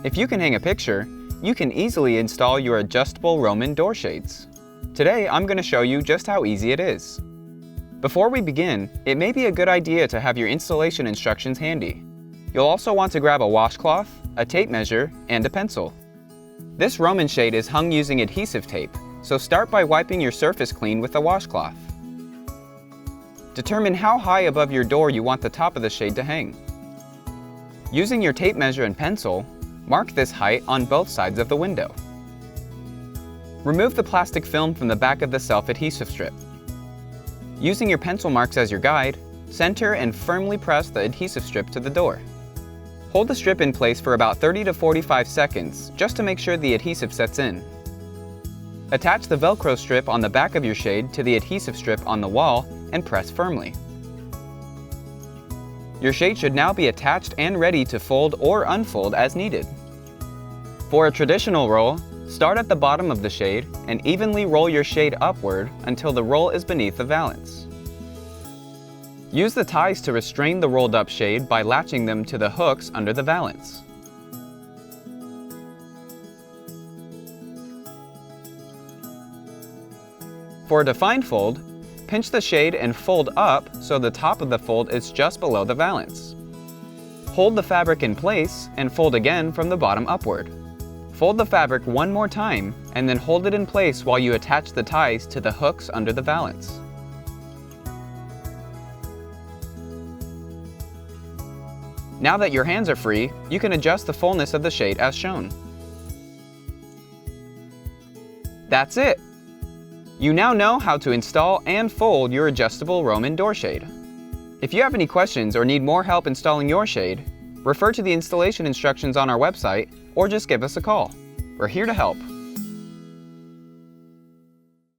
If you can hang a picture, you can easily install your adjustable Roman door shades. Today, I'm going to show you just how easy it is. Before we begin, it may be a good idea to have your installation instructions handy. You'll also want to grab a washcloth, a tape measure, and a pencil. This Roman shade is hung using adhesive tape, so start by wiping your surface clean with a washcloth. Determine how high above your door you want the top of the shade to hang. Using your tape measure and pencil, mark this height on both sides of the window. Remove the plastic film from the back of the self-adhesive strip. Using your pencil marks as your guide, center and firmly press the adhesive strip to the door. Hold the strip in place for about 30 to 45 seconds just to make sure the adhesive sets in. Attach the Velcro strip on the back of your shade to the adhesive strip on the wall and press firmly. Your shade should now be attached and ready to fold or unfold as needed. For a traditional roll, start at the bottom of the shade and evenly roll your shade upward until the roll is beneath the valance. Use the ties to restrain the rolled up shade by latching them to the hooks under the valance. For a defined fold, pinch the shade and fold up so the top of the fold is just below the valance. Hold the fabric in place and fold again from the bottom upward. Fold the fabric one more time and then hold it in place while you attach the ties to the hooks under the valance. Now that your hands are free, you can adjust the fullness of the shade as shown. That's it! You now know how to install and fold your adjustable Roman door shade. If you have any questions or need more help installing your shade, refer to the installation instructions on our website or just give us a call. We're here to help.